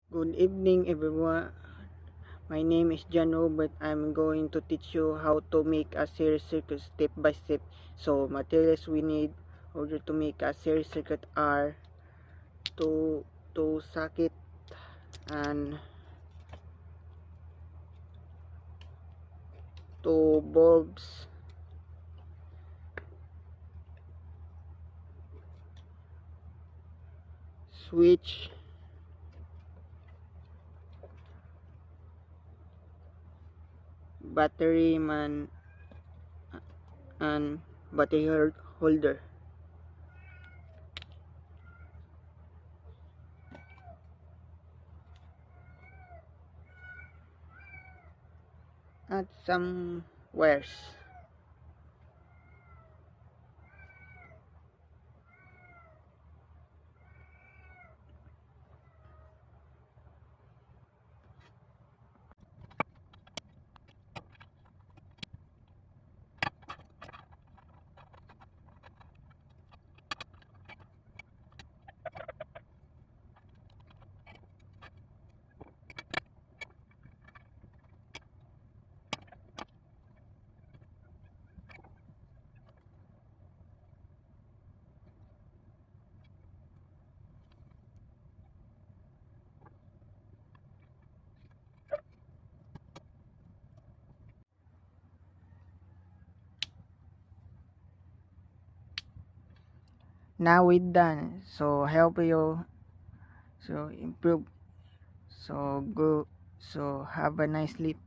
Good evening, everyone. My name is John Robert. I'm going to teach you how to make a series circuit step by step. So, materials we need in order to make a series circuit are two socket and two bulbs, switch, battery man, and battery holder. Add some wires. Now we're done. So help you. So improve. So go. So have a nice sleep.